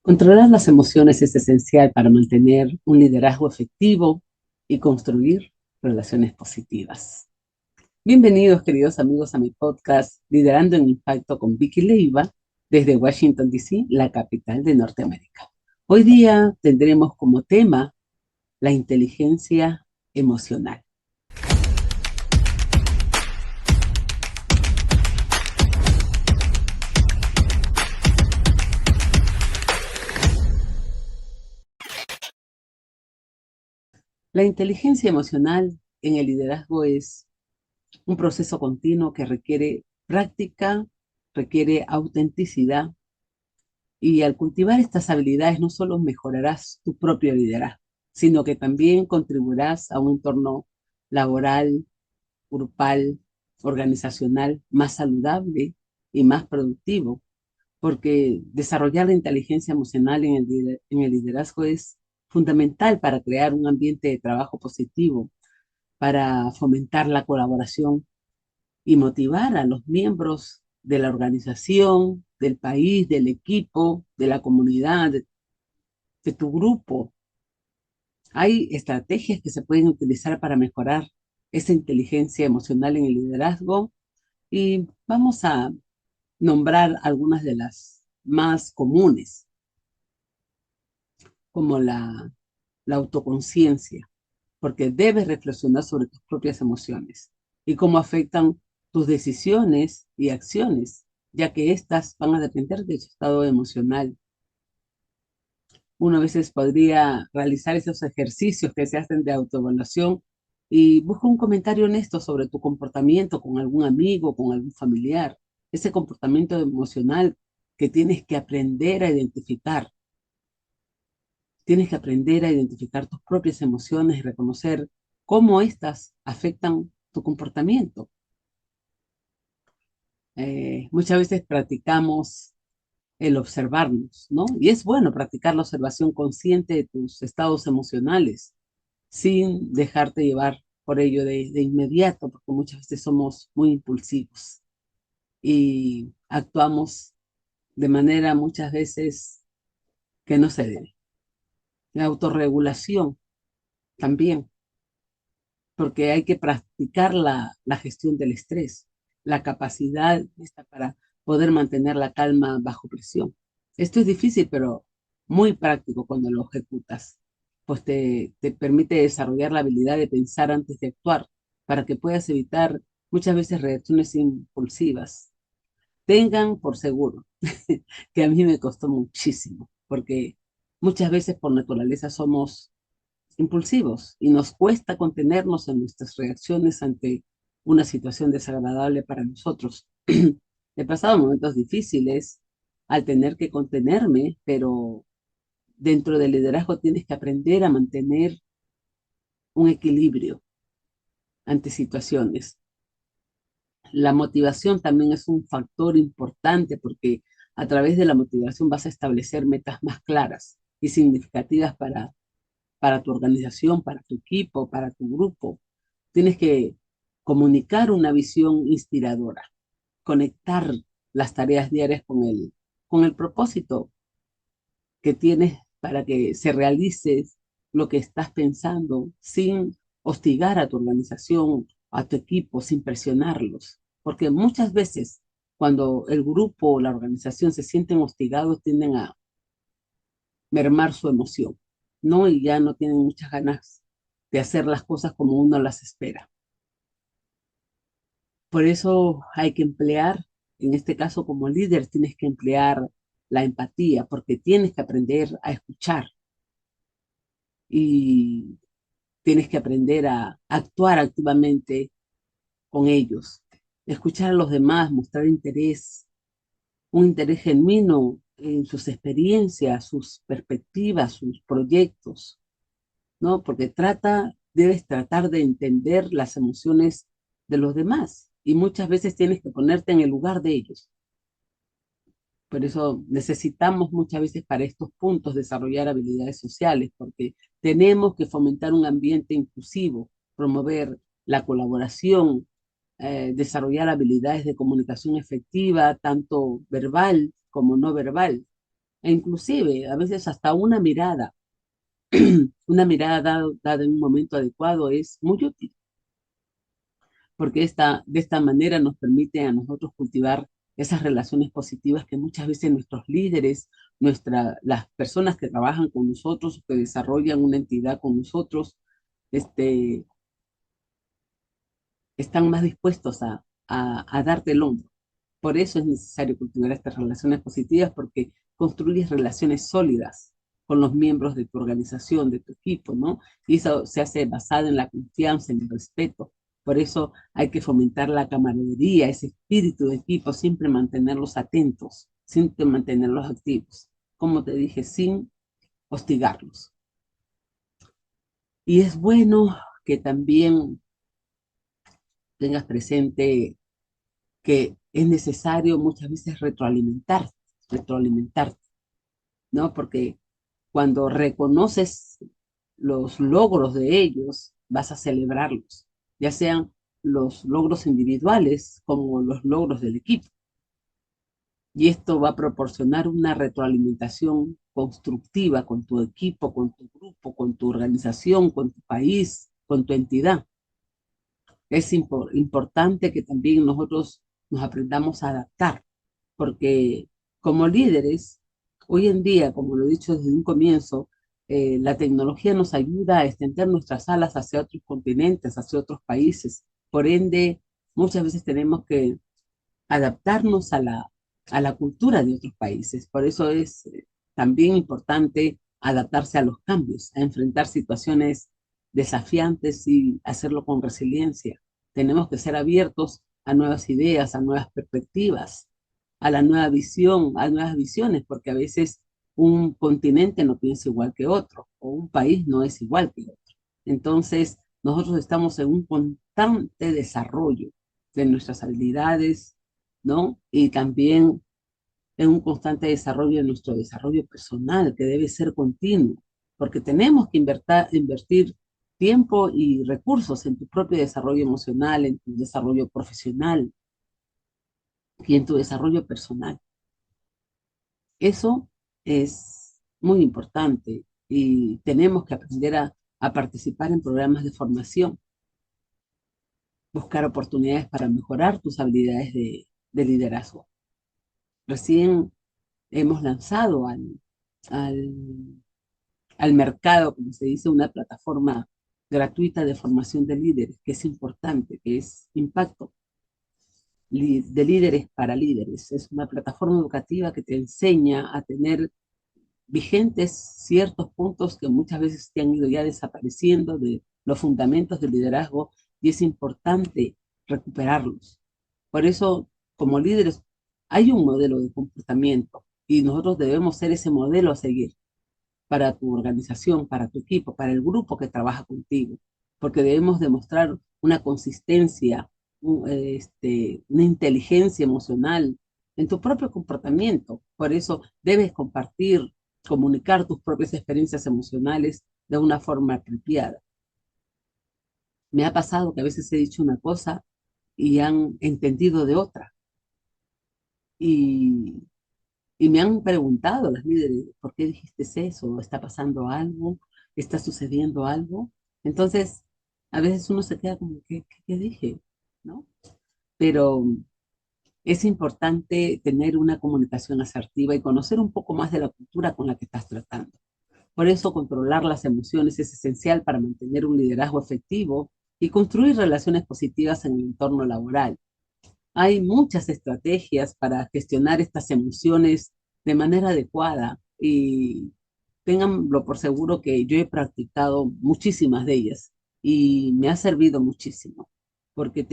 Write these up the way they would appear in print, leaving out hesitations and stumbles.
Controlar las emociones es esencial para mantener un liderazgo efectivo y construir relaciones positivas. Bienvenidos, queridos amigos, a mi podcast Liderando en Impacto con Vicky Leiva desde Washington, D.C., la capital de Norteamérica. Hoy día tendremos como tema la inteligencia emocional. La inteligencia emocional en el liderazgo es un proceso continuo que requiere práctica, requiere autenticidad. Y al cultivar estas habilidades no solo mejorarás tu propio liderazgo, sino que también contribuirás a un entorno laboral, grupal, organizacional más saludable y más productivo, porque desarrollar la inteligencia emocional en el liderazgo es fundamental para crear un ambiente de trabajo positivo, para fomentar la colaboración y motivar a los miembros de la organización, del país, del equipo, de la comunidad, de tu grupo. Hay estrategias que se pueden utilizar para mejorar esa inteligencia emocional en el liderazgo y vamos a nombrar algunas de las más comunes, como la autoconciencia, porque debes reflexionar sobre tus propias emociones y cómo afectan tus decisiones y acciones, ya que éstas van a depender de tu estado emocional. Uno a veces podría realizar esos ejercicios que se hacen de autoevaluación y busca un comentario honesto sobre tu comportamiento con algún amigo, con algún familiar, ese comportamiento emocional que tienes que aprender a identificar. Tienes que aprender a identificar tus propias emociones y reconocer cómo éstas afectan tu comportamiento. Muchas veces practicamos el observarnos, ¿no? Y es bueno practicar la observación consciente de tus estados emocionales sin dejarte llevar por ello de inmediato, porque muchas veces somos muy impulsivos y actuamos de manera muchas veces que no se debe. La autorregulación también, porque hay que practicar la gestión del estrés, la capacidad esta para poder mantener la calma bajo presión. Esto es difícil, pero muy práctico cuando lo ejecutas, pues te permite desarrollar la habilidad de pensar antes de actuar, para que puedas evitar muchas veces reacciones impulsivas. Tengan por seguro que a mí me costó muchísimo, porque muchas veces por naturaleza somos impulsivos y nos cuesta contenernos en nuestras reacciones ante una situación desagradable para nosotros. He pasado momentos difíciles al tener que contenerme, pero dentro del liderazgo tienes que aprender a mantener un equilibrio ante situaciones. La motivación también es un factor importante porque a través de la motivación vas a establecer metas más claras y significativas para tu organización, para tu equipo, para tu grupo. Tienes que comunicar una visión inspiradora, conectar las tareas diarias con el propósito que tienes para que se realice lo que estás pensando sin hostigar a tu organización, a tu equipo, sin presionarlos. Porque muchas veces cuando el grupo o la organización se sienten hostigados, tienden a mermar su emoción, ¿no? Y ya no tienen muchas ganas de hacer las cosas como uno las espera. Por eso hay que emplear, en este caso como líder, tienes que emplear la empatía, porque tienes que aprender a escuchar y tienes que aprender a actuar activamente con ellos, escuchar a los demás, mostrar interés, un interés genuino en sus experiencias, sus perspectivas, sus proyectos, ¿no? Porque debes tratar de entender las emociones de los demás y muchas veces tienes que ponerte en el lugar de ellos. Por eso necesitamos muchas veces para estos puntos desarrollar habilidades sociales, porque tenemos que fomentar un ambiente inclusivo, promover la colaboración, desarrollar habilidades de comunicación efectiva, tanto verbal como no verbal. E inclusive, a veces hasta una mirada dada en un momento adecuado es muy útil, porque de esta manera nos permite a nosotros cultivar esas relaciones positivas que muchas veces nuestros líderes, las personas que trabajan con nosotros, que desarrollan una entidad con nosotros, este, están más dispuestos a darte el hombro. Por eso es necesario cultivar estas relaciones positivas, porque construyes relaciones sólidas con los miembros de tu organización, de tu equipo, ¿no? Y eso se hace basado en la confianza, en el respeto. Por eso hay que fomentar la camaradería, ese espíritu de equipo, siempre mantenerlos atentos, siempre mantenerlos activos. Como te dije, sin hostigarlos. Y es bueno que también tengas presente que es necesario muchas veces retroalimentarte, ¿no? Porque cuando reconoces los logros de ellos, vas a celebrarlos, ya sean los logros individuales como los logros del equipo. Y esto va a proporcionar una retroalimentación constructiva con tu equipo, con tu grupo, con tu organización, con tu país, con tu entidad. Es importante que también nosotros nos aprendamos a adaptar, porque como líderes, hoy en día, como lo he dicho desde un comienzo, la tecnología nos ayuda a extender nuestras alas hacia otros continentes, hacia otros países. Por ende, muchas veces tenemos que adaptarnos a la cultura de otros países. Por eso es también importante adaptarse a los cambios, a enfrentar situaciones desafiantes y hacerlo con resiliencia. Tenemos que ser abiertos a nuevas ideas, a nuevas perspectivas, a la nueva visión, a nuevas visiones, porque a veces un continente no piensa igual que otro, o un país no es igual que otro. Entonces, nosotros estamos en un constante desarrollo de nuestras habilidades, ¿no? Y también en un constante desarrollo de nuestro desarrollo personal, que debe ser continuo, porque tenemos que invertir tiempo y recursos en tu propio desarrollo emocional, en tu desarrollo profesional y en tu desarrollo personal. Eso es muy importante y tenemos que aprender a participar en programas de formación, buscar oportunidades para mejorar tus habilidades de liderazgo. Recién hemos lanzado al, al mercado, como se dice, una plataforma gratuita de formación de líderes, que es importante, que es Impacto de líderes para líderes. Es una plataforma educativa que te enseña a tener vigentes ciertos puntos que muchas veces te han ido ya desapareciendo de los fundamentos del liderazgo y es importante recuperarlos. Por eso, como líderes, hay un modelo de comportamiento y nosotros debemos ser ese modelo a seguir para tu organización, para tu equipo, para el grupo que trabaja contigo, porque debemos demostrar una consistencia, una inteligencia emocional en tu propio comportamiento. Por eso debes compartir, comunicar tus propias experiencias emocionales de una forma apropiada. Me ha pasado que a veces he dicho una cosa y han entendido de otra. Y Y me han preguntado las líderes, ¿por qué dijiste eso? ¿Está pasando algo? ¿Está sucediendo algo? Entonces, a veces uno se queda como, ¿qué dije? ¿No? Pero es importante tener una comunicación asertiva y conocer un poco más de la cultura con la que estás tratando. Por eso, controlar las emociones es esencial para mantener un liderazgo efectivo y construir relaciones positivas en el entorno laboral. Hay muchas estrategias para gestionar estas emociones de manera adecuada y ténganlo por seguro que yo he practicado muchísimas de ellas y me ha servido muchísimo, porque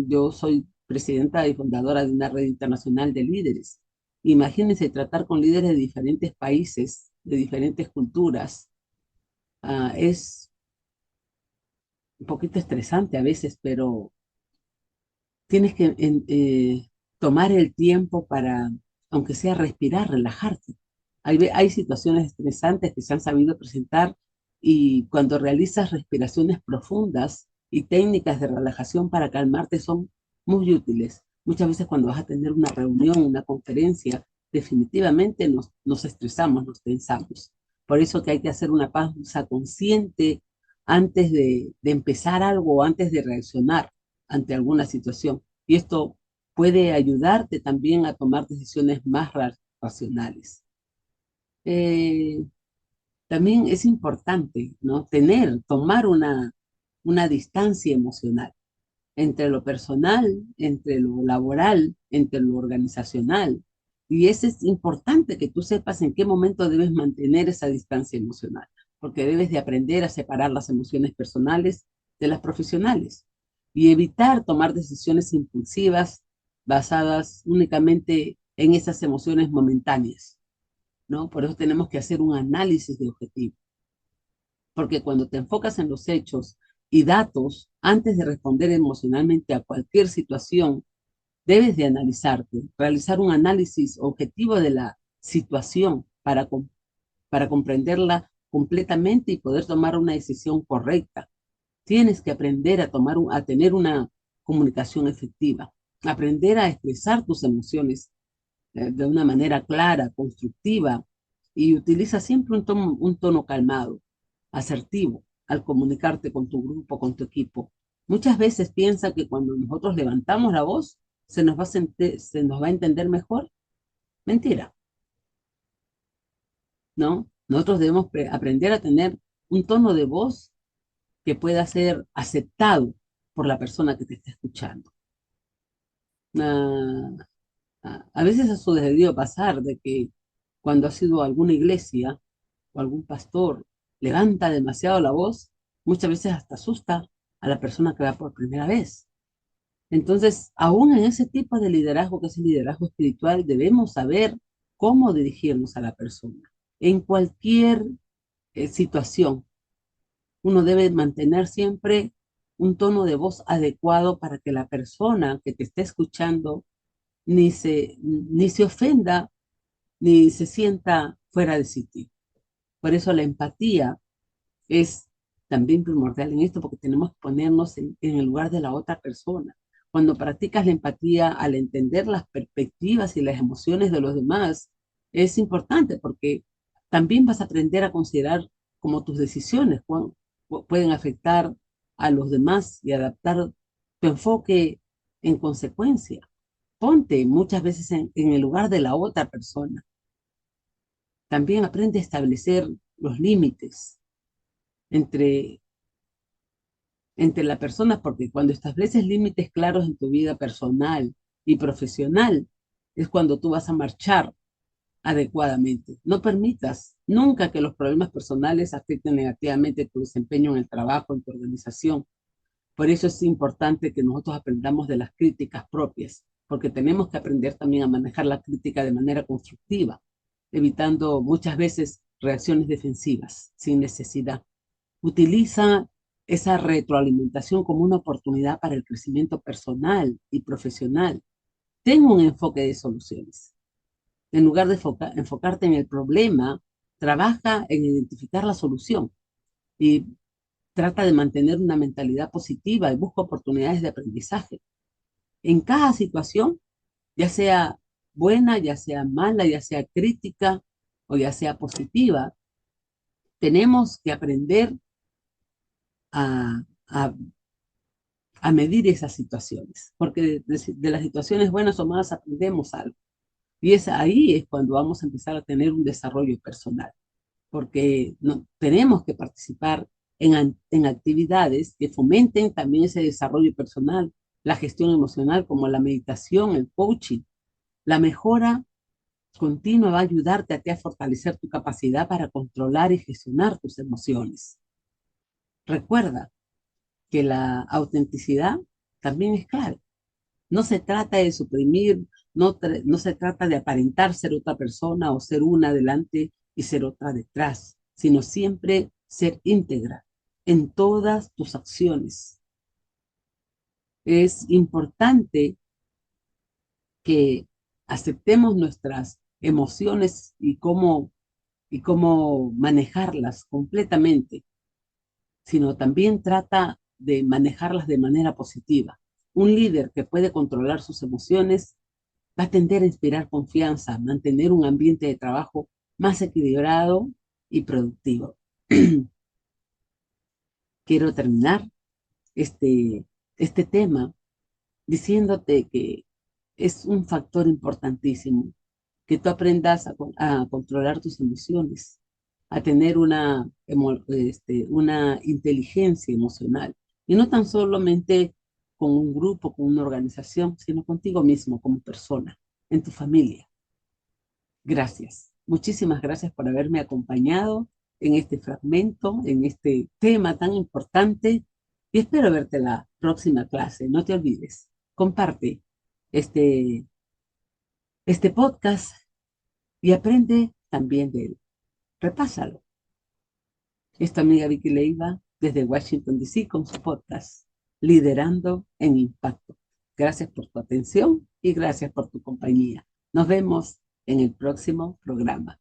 yo soy presidenta y fundadora de una red internacional de líderes. Imagínense tratar con líderes de diferentes países, de diferentes culturas. Es un poquito estresante a veces, pero tienes que tomar el tiempo para, aunque sea respirar, relajarte. Hay situaciones estresantes que se han sabido presentar y cuando realizas respiraciones profundas y técnicas de relajación para calmarte son muy útiles. Muchas veces cuando vas a tener una reunión, una conferencia, definitivamente nos estresamos, nos tensamos. Por eso que hay que hacer una pausa consciente antes de empezar algo o antes de reaccionar ante alguna situación. Y esto puede ayudarte también a tomar decisiones más racionales. Eh, También es importante, ¿no? Tomar una distancia emocional entre lo personal, entre lo laboral, entre lo organizacional. Y es importante que tú sepas en qué momento debes mantener esa distancia emocional, porque debes de aprender a separar las emociones personales de las profesionales y evitar tomar decisiones impulsivas basadas únicamente en esas emociones momentáneas, ¿no? Por eso tenemos que hacer un análisis de objetivo, porque cuando te enfocas en los hechos y datos, antes de responder emocionalmente a cualquier situación, debes de analizarte, realizar un análisis objetivo de la situación para comprenderla completamente y poder tomar una decisión correcta. Tienes que aprender a tener una comunicación efectiva, aprender a expresar tus emociones de una manera clara, constructiva, y utiliza siempre un tono calmado, asertivo, al comunicarte con tu grupo, con tu equipo. Muchas veces piensa que cuando nosotros levantamos la voz, se nos va a entender mejor. Mentira, ¿no? Nosotros debemos aprender a tener un tono de voz que pueda ser aceptado por la persona que te está escuchando. Ah, a veces ha sucedido pasar de que cuando has ido a alguna iglesia o algún pastor levanta demasiado la voz, muchas veces hasta asusta a la persona que va por primera vez. Entonces, aún en ese tipo de liderazgo, que es el liderazgo espiritual, debemos saber cómo dirigirnos a la persona. En cualquier situación, uno debe mantener siempre un tono de voz adecuado para que la persona que te esté escuchando ni se ofenda ni se sienta fuera de sitio. Por eso la empatía es también primordial en esto, porque tenemos que ponernos en el lugar de la otra persona. Cuando practicas la empatía, al entender las perspectivas y las emociones de los demás, es importante porque también vas a aprender a considerar cómo tus decisiones pueden afectar a los demás y adaptar tu enfoque en consecuencia. Ponte muchas veces en el lugar de la otra persona. También aprende a establecer los límites entre, entre la persona, porque cuando estableces límites claros en tu vida personal y profesional, es cuando tú vas a marchar adecuadamente. No permitas nunca que los problemas personales afecten negativamente tu desempeño en el trabajo, en tu organización. Por eso es importante que nosotros aprendamos de las críticas propias, porque tenemos que aprender también a manejar la crítica de manera constructiva, evitando muchas veces reacciones defensivas sin necesidad. Utiliza esa retroalimentación como una oportunidad para el crecimiento personal y profesional. Ten un enfoque de soluciones. En lugar de enfocarte en el problema, trabaja en identificar la solución y trata de mantener una mentalidad positiva y busca oportunidades de aprendizaje. En cada situación, ya sea buena, ya sea mala, ya sea crítica o ya sea positiva, tenemos que aprender a, a a medir esas situaciones, porque de las situaciones buenas o malas aprendemos algo. Y ahí es cuando vamos a empezar a tener un desarrollo personal, porque no, tenemos que participar en actividades que fomenten también ese desarrollo personal, la gestión emocional, como la meditación, el coaching. La mejora continua va a ayudarte a ti a fortalecer tu capacidad para controlar y gestionar tus emociones. Recuerda que la autenticidad también es clave. No se trata de suprimir, no se trata de aparentar ser otra persona o ser una delante y ser otra detrás, sino siempre ser íntegra en todas tus acciones. Es importante que aceptemos nuestras emociones y cómo manejarlas completamente, sino también trata de manejarlas de manera positiva. Un líder que puede controlar sus emociones va a tender a inspirar confianza, mantener un ambiente de trabajo más equilibrado y productivo. Quiero terminar este, este tema diciéndote que es un factor importantísimo que tú aprendas a controlar tus emociones, a tener una inteligencia emocional, y no tan solamente con un grupo, con una organización, sino contigo mismo como persona, en tu familia. Gracias. Muchísimas gracias por haberme acompañado en este fragmento, en este tema tan importante, y espero verte en la próxima clase. No te olvides, comparte este, este podcast y aprende también de él. Repásalo. Es tu amiga Vicky Leiva desde Washington, D.C. con su podcast Liderando en Impacto. Gracias por tu atención y gracias por tu compañía. Nos vemos en el próximo programa.